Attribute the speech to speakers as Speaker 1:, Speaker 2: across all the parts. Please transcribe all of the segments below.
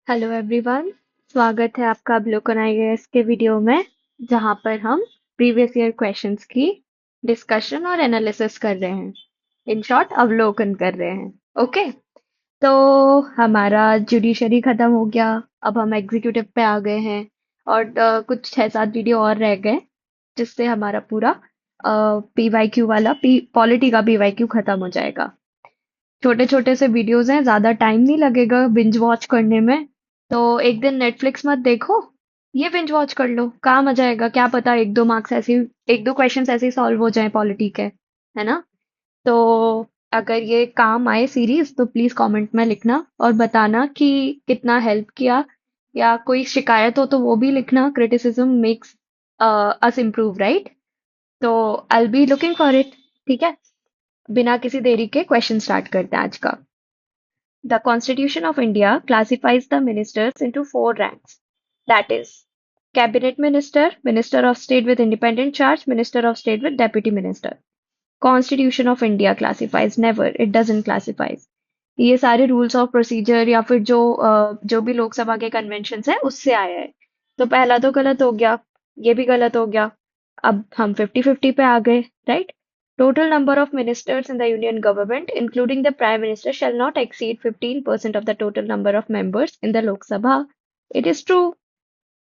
Speaker 1: Hello everyone. स्वागत है आपका अवलोकन आईएएस के वीडियो में, जहां पर हम प्रीवियस ईयर क्वेश्चंस की डिस्कशन और एनालिसिस कर रहे हैं। इन शॉर्ट अवलोकन कर रहे हैं। ओके। तो हमारा जुडिशरी खत्म हो गया। अब हम एग्जीक्यूटिव पे आ गए हैं और कुछ 6-7 वीडियो और रह गए, जिससे हमारा पूरा पीवाईक्यू वाला पॉलिटी का पीवाईक्यू खत्म हो जाएगा। छोटे छोटे से वीडियोस हैं, ज्यादा टाइम नहीं लगेगा बिंज वॉच करने में। तो एक दिन नेटफ्लिक्स मत देखो, ये बिंज वॉच कर लो, काम आ जाएगा। क्या पता एक दो मार्क्स ऐसे, एक दो क्वेश्चंस ऐसे ही सॉल्व हो जाए पॉलिटी के, है ना। तो अगर ये काम आए सीरीज तो प्लीज कमेंट में लिखना और बताना कि कितना हेल्प किया, या कोई शिकायत हो तो वो भी लिखना। Criticism makes us improve, right. तो आई बी लुकिंग फॉर इट। ठीक है। बिना किसी देरी के क्वेश्चन स्टार्ट करते हैं आज का। The Constitution of India classifies the ministers into four ranks. That is, Cabinet Minister, Minister of State with independent charge, Minister of State with Deputy Minister. Constitution of India classifies, never, it doesn't classify. ये सारे rules of procedure या फिर जो भी लोकसभा के convention है उससे आया है। तो पहला तो गलत हो गया, ये भी गलत हो गया। अब हम 50-50 पे आ गए, right. Total number of ministers in the union government, including the prime minister, shall not exceed 15% of the total number of members in the Lok Sabha. It is true.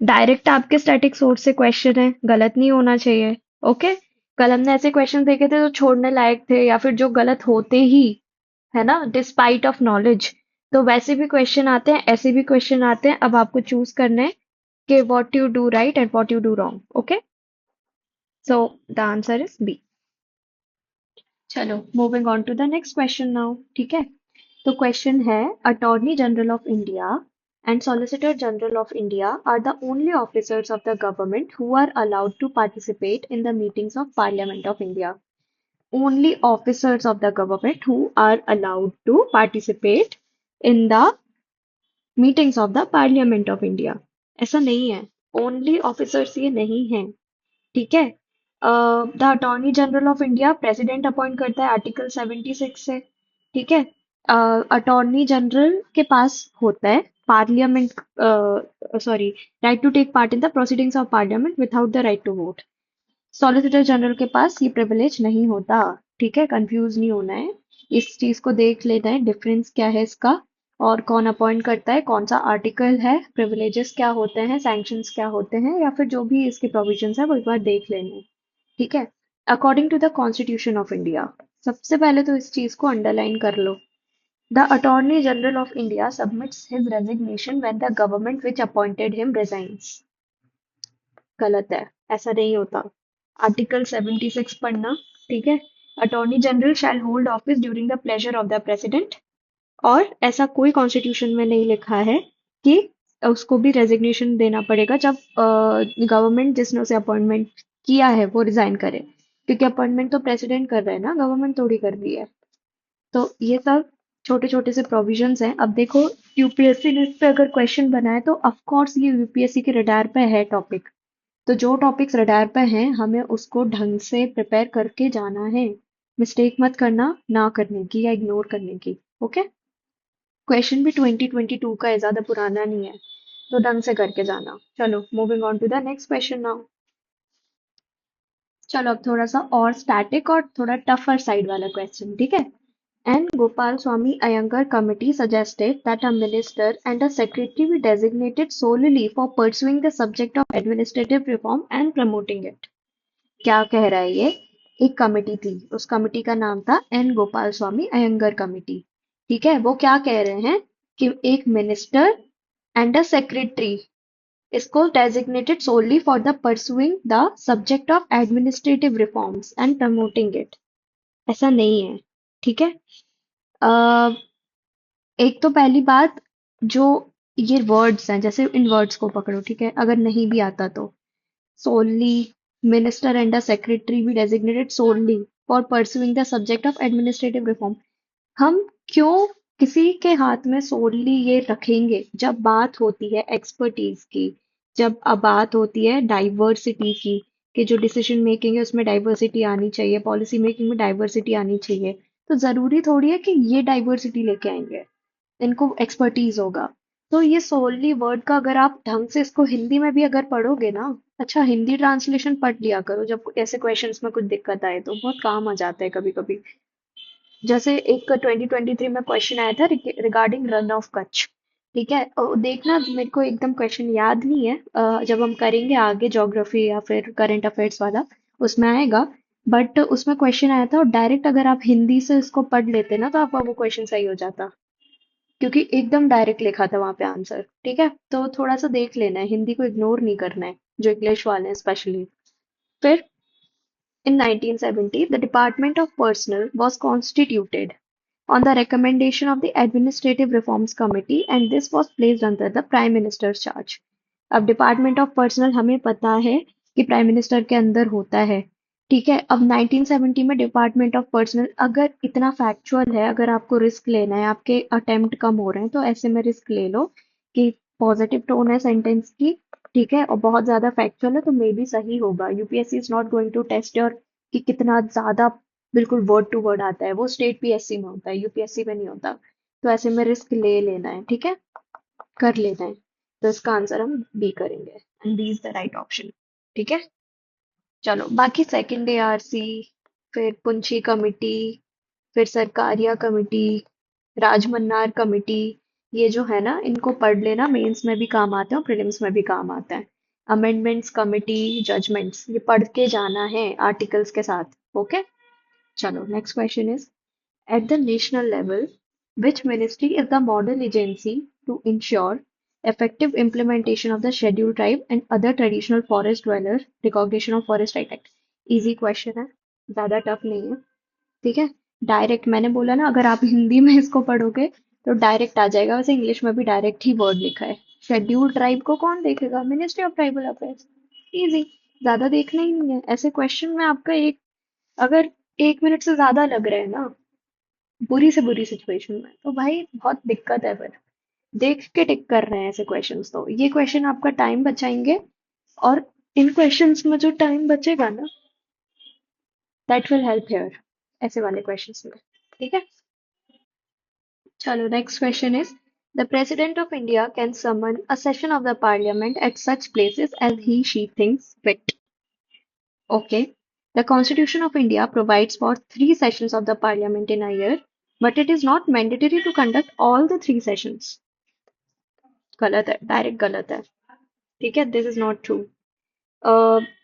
Speaker 1: Direct आपके स्टैटिक सोर्स से question है, गलत नहीं होना चाहिए। Okay. कल हमने ऐसे क्वेश्चन देखे थे जो छोड़ने लायक थे या फिर जो गलत होते ही, है ना, डिस्पाइट ऑफ नॉलेज। तो वैसे भी क्वेश्चन आते हैं, ऐसे भी क्वेश्चन आते हैं। अब आपको चूज करना है कि what you do right and what you do wrong. Okay. So the answer is B. चलो, moving on to the next question now. ठीक है। तो क्वेश्चन है, attorney general of India and Solicitor General of India are the only officers of the government who are allowed to participate in the meetings of Parliament of India. Only officers of the government who are allowed to participate in the meetings of the Parliament of India. ऐसा नहीं है, only officers ये नहीं है। ठीक है। The attorney general of India president appoint करता है आर्टिकल 76 से। ठीक है। अटॉर्नी जनरल के पास होता है parliament, sorry, right to take part in the proceedings of parliament without the right to vote. Solicitor general के पास ये प्रिविलेज नहीं होता। ठीक है, कंफ्यूज नहीं होना है। इस चीज को देख लेना है, डिफरेंस क्या है इसका, और कौन अपॉइंट करता है, कौन सा आर्टिकल है, प्रिविलेजेस क्या होते हैं, सैंक्शंस क्या होते हैं, या फिर जो भी इसके प्रोविजंस है वो एक बार देख लेने हैं। ठीक है। According to the constitution of India, सबसे पहले तो इस चीज को अंडरलाइन कर लो। The attorney general of India submits his resignation when the government which appointed him resigns. गलत है, ऐसा नहीं होता। आर्टिकल 76 पढ़ना। ठीक है। Attorney general shall hold office during the pleasure of the president. और ऐसा कोई कॉन्स्टिट्यूशन में नहीं लिखा है कि उसको भी रेजिग्नेशन देना पड़ेगा जब गवर्नमेंट जिसने उसे अपॉइंटमेंट किया है वो रिजाइन करे। क्योंकि अपॉइंटमेंट तो प्रेसिडेंट कर रहा है ना, गवर्नमेंट थोड़ी कर रही है। तो ये सब छोटे छोटे से प्रोविजंस हैं। अब देखो, यूपीएससी ने इस पे अगर क्वेश्चन बनाए तो ऑफ कोर्स ये यूपीएससी के रडार पे है टॉपिक। तो जो टॉपिक्स रडार पे हैं हमें उसको ढंग से प्रिपेयर करके जाना है। मिस्टेक मत करना, ना करने की या इग्नोर करने की। ओके। क्वेश्चन भी 2022 का है, ज्यादा पुराना नहीं है। तो ढंग से करके जाना। चलो, moving on to the next question now. चलो, अब थोड़ा सा और स्टैटिक और थोड़ा टफर साइड वाला क्वेश्चन। ठीक है। N. Gopalswamy Iyengar committee suggested that a minister and a secretary be designated solely for pursuing the subject of administrative reform and promoting it. क्या कह रहा है ये? एक कमिटी थी, उस कमिटी का नाम था N Gopalaswami Ayyangar committee. ठीक है। वो क्या कह रहे हैं कि एक मिनिस्टर एंड अ सेक्रेटरी इसको designated solely for the pursuing the subject of administrative reforms and promoting it. ऐसा नहीं है। ठीक है। अ, एक तो पहली बात, जो ये वर्ड्स हैं, जैसे इन वर्ड्स को पकड़ो। ठीक है। अगर नहीं भी आता तो solely, minister and a secretary be designated solely for pursuing the subject of administrative reform. हम क्यों किसी के हाथ में solely ये रखेंगे जब बात होती है एक्सपर्टीज की, जब अब बात होती है डाइवर्सिटी की, कि जो डिसीजन मेकिंग है उसमें डाइवर्सिटी आनी चाहिए, पॉलिसी मेकिंग में डाइवर्सिटी आनी चाहिए। तो जरूरी थोड़ी है कि ये डाइवर्सिटी लेके आएंगे, इनको एक्सपर्टीज होगा। तो ये सोलली वर्ड का अगर आप ढंग से इसको हिंदी में भी अगर पढ़ोगे ना, अच्छा हिंदी ट्रांसलेशन पढ़ लिया करो जब ऐसे क्वेश्चंस में कुछ दिक्कत आए तो बहुत काम आ जाता है कभी कभी। जैसे एक 2023 में क्वेश्चन आया था रिगार्डिंग रन ऑफ कच्छ। ठीक है, देखना मेरे को एकदम क्वेश्चन याद नहीं है, जब हम करेंगे आगे ज्योग्राफी या फिर करंट अफेयर्स वाला उसमें आएगा। बट उसमें क्वेश्चन आया था और डायरेक्ट अगर आप हिंदी से इसको पढ़ लेते ना तो आपका वो क्वेश्चन सही हो जाता, क्योंकि एकदम डायरेक्ट लिखा था वहां पे आंसर। ठीक है, तो थोड़ा सा देख लेना है, हिंदी को इग्नोर नहीं करना है, जो इंग्लिश वाले हैं स्पेशली। फिर in 1970, the Department of Personnel was constituted on the recommendation of the Administrative Reforms Committee and this was placed under the Prime Minister's charge. अब डिपार्टमेंट ऑफ पर्सनल हमें पता है कि प्राइम मिनिस्टर के अंदर होता है। ठीक है, अब 1970 में डिपार्टमेंट ऑफ पर्सनल अगर इतना फैक्चुअल है, अगर आपको रिस्क लेना है, आपके अटेम्प्ट कम हो रहे हैं तो ऐसे में रिस्क ले लो कि पॉजिटिव टोन है सेंटेंस की। ठीक है, और बहुत ज्यादा फैक्चुअल है तो मे बी सही होगा। UPSC is not going to test your कि कितना ज्यादा बिल्कुल वर्ड टू वर्ड आता है, वो स्टेट पीएससी में होता है, यूपीएससी में नहीं होता। तो ऐसे में रिस्क ले लेना है, ठीक है, कर लेना है। तो इसका आंसर हम बी करेंगे and b is the right option. ठीक है, चलो बाकी सेकंड एआरसी, फिर पुंछी कमिटी, फिर सरकारिया कमिटी, राजमन्नार कमिटी, ये जो है ना इनको पढ़ लेना, मेंस में भी काम आते हैं और प्रीलिम्स में भी काम आता है। अमेंडमेंट्स कमिटी, जजमेंट्स, ये पढ़ के जाना है आर्टिकल्स के साथ। ओके, चलो next question is at the national level, which ministry is the model agency to ensure effective implementation of the Scheduled Tribe and other traditional forest dwellers recognition of Forest Right Act? Easy question है, ज्यादा tough नहीं है। ठीक है, direct मैंने बोला ना, अगर आप हिंदी में इसको पढ़ोगे तो डायरेक्ट आ जाएगा, वैसे इंग्लिश में भी डायरेक्ट ही वर्ड लिखा है। शेड्यूल्ड ट्राइब को कौन देखेगा? Ministry of tribal affairs. Easy, ज्यादा देखना ही नहीं है ऐसे क्वेश्चन में। आपका एक, अगर 1 मिनट से ज्यादा लग रहा है ना बुरी से बुरी सिचुएशन में, तो भाई बहुत दिक्कत है फिर। देख के टिक कर रहे हैं ऐसे क्वेश्चंस, तो ये क्वेश्चन आपका टाइम बचाएंगे। और इन क्वेश्चंस में जो टाइम बचेगा ना, दैट विल हेल्प हियर, ऐसे वाले क्वेश्चंस में। ठीक है, चलो next question is the president of India can summon a session of the parliament at such places as he she thinks fit. Okay, the constitution of India provides for 3 sessions of the parliament in a year, but it is not mandatory to conduct all the 3 sessions. गलत है, direct गलत है। ठीक है, this is not true.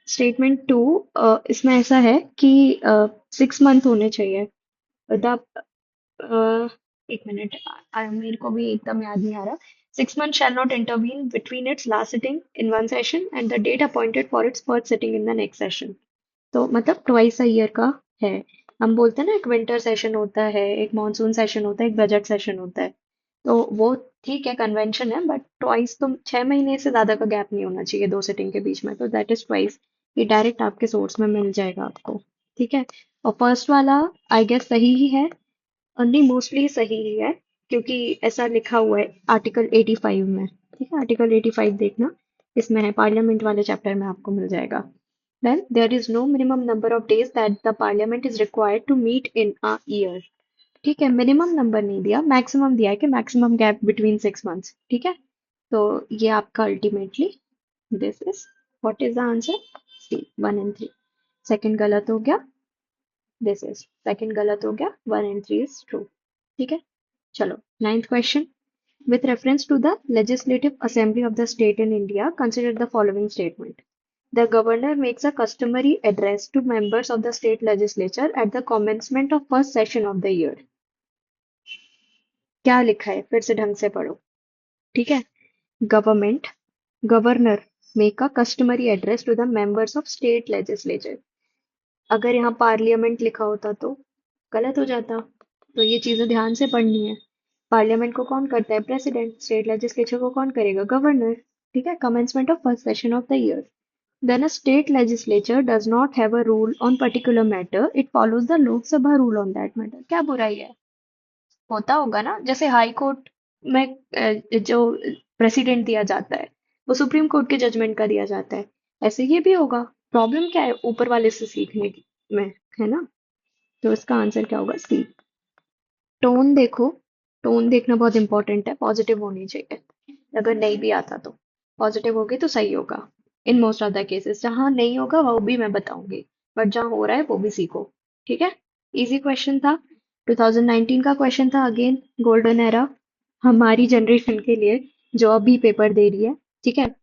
Speaker 1: Statement two, इसमें ऐसा है कि 6 मंथ होने चाहिए। द एक मिनट, मेरे को भी एकदम याद नहीं आ रहा। 6 months shall not intervene between its last sitting in one session and the date appointed for its first sitting in the next session. तो मतलब ट्वाइस अ ईयर का है। हम बोलते हैं ना, एक विंटर सेशन होता है, एक मॉनसून सेशन होता है, एक बजट सेशन होता है। तो वो ठीक है, कन्वेंशन है, बट ट्वाइस तो 6 महीने से ज्यादा का गैप नहीं होना चाहिए दो सिटिंग के बीच में, तो दैट इज ट्वाइस। ये डायरेक्ट आपके सोर्स में मिल जाएगा आपको। ठीक है, और फर्स्ट वाला आई गेस सही ही है, और नहीं मोस्टली सही ही है, क्योंकि ऐसा लिखा हुआ है आर्टिकल 85 में। ठीक है, आर्टिकल 85 देखना, इसमें है, पार्लियामेंट वाले चैप्टर में आपको मिल जाएगा। Then there is no minimum number of days that the parliament is required to meet in a year. ठीक है, मिनिमम नंबर नहीं दिया, मैक्सिमम दिया है कि मैक्सिमम गैप बिटवीन 6 months। ठीक है, तो ये आपका ultimately this is what is the answer, C 1 and 3। Second गलत हो गया, दिस इज सेकंड गलत हो गया, 1 and 3 इज ट्रू। ठीक है, चलो ninth question, with reference to the legislative assembly of the state in India, consider the following statement. The governor makes a customary address to members of the state legislature at the commencement of first session of the year. क्या लिखा है, फिर से ढंग से पढ़ो। ठीक है, government, governor make a customary address to the members of state legislature. अगर यहाँ पार्लियामेंट लिखा होता तो गलत हो जाता, तो ये चीजें ध्यान से पढ़नी है। पार्लियामेंट को कौन करता है? प्रेसिडेंट। स्टेट लेजिस्लेचर को कौन करेगा? गवर्नर। ठीक है, commencement of first session of the year. Then a state legislature does not have a rule on particular matter, it follows the Lok Sabha rule on that matter. क्या बुराई है? होता होगा ना, जैसे हाई कोर्ट में जो प्रेसिडेंट दिया जाता है वो सुप्रीम कोर्ट के जजमेंट का दिया जाता है, ऐसे ये भी होगा। प्रॉब्लम क्या है ऊपर वाले से सीखने में, है ना? तो इसका आंसर क्या होगा? सी। टोन देखो, टोन देखना बहुत इंपॉर्टेंट है, पॉजिटिव होनी चाहिए। अगर नहीं भी आता तो पॉजिटिव होगी तो सही होगा। In most of the cases जहां नहीं होगा वो भी मैं बताऊंगी, बट जहां हो रहा है वो भी सीखो। ठीक है। इजी क्वेश्चन था। 2019 का क्वेश्चन था, अगेन गोल्डन एरा हमारी जनरेशन के लिए जो अभी पेपर दे रही है। ठीक है।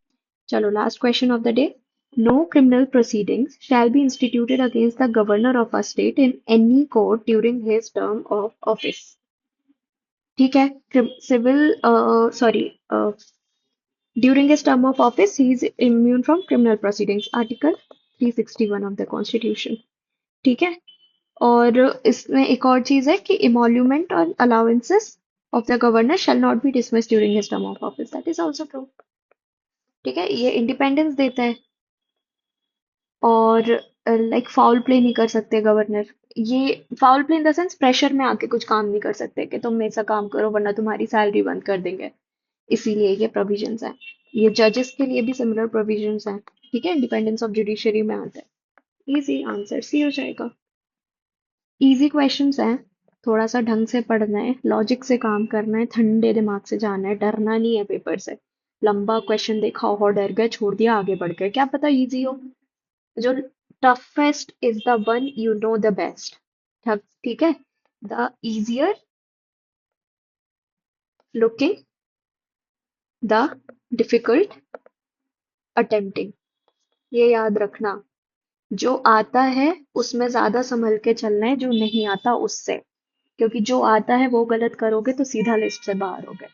Speaker 1: चलो last question of the day. No criminal proceedings shall be instituted against the governor of a state in any court during his term of office. ठीक है। Civil, sorry, during his term of office he is immune from criminal proceedings, article 361 of the constitution. ठीक है। और इसमें एक और चीज है कि इमोल्यूमेंट और allowances of the governor shall not be dismiss during his term of office, that is also true. ठीक है, ये इंडिपेंडेंस देता है। और लाइक फाउल प्ले नहीं कर सकते गवर्नर। ये foul play in the sense pressure में आके कुछ काम नहीं कर सकते कि तुम ऐसा काम करो वरना तुम्हारी सैलरी बंद कर देंगे। इसीलिए ये प्रोविजंस हैं। ये जजेस के लिए भी सिमिलर प्रोविजंस हैं। ठीक है, इंडिपेंडेंस ऑफ जुडिशरी में आता है। इजी आंसर सी हो जाएगा। इजी क्वेश्चंस हैं। थोड़ा सा ढंग से पढ़ना है, लॉजिक से काम करना है, ठंडे दिमाग से जाना है, डरना नहीं है पेपर से। लंबा क्वेश्चन देखा हो और डर गए, छोड़ दिया, आगे बढ़ गए, क्या पता इजी हो। जो toughest is the one you know the best. ठीक है। The easier looking, the difficult attempting. ये याद रखना। जो आता है उसमें ज्यादा संभल के चलना है, जो नहीं आता उससे। क्योंकि जो आता है वो गलत करोगे तो सीधा लिस्ट से बाहर हो गए।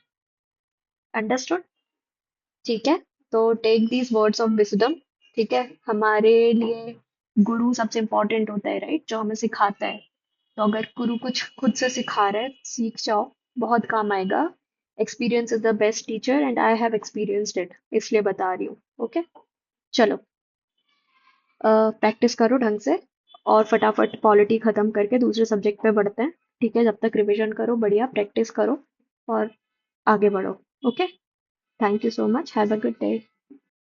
Speaker 1: अंडरस्टूड। ठीक है। तो take these words of wisdom. ठीक है। हमारे लिए गुरु सबसे इंपॉर्टेंट होता है, राइट, जो हमें सिखाता है। तो अगर गुरु कुछ खुद से सिखा रहा है, सीख जाओ, बहुत काम आएगा। Experience is the best teacher and I have experienced it, इसलिए बता रही हूँ। ओके। चलो, प्रैक्टिस करो ढंग से और फटाफट पॉलिटी खत्म करके दूसरे सब्जेक्ट पे बढ़ते हैं। ठीक है, जब तक रिवीजन करो, बढ़िया प्रैक्टिस करो और आगे बढ़ो। Okay. Thank you so much, have a good day.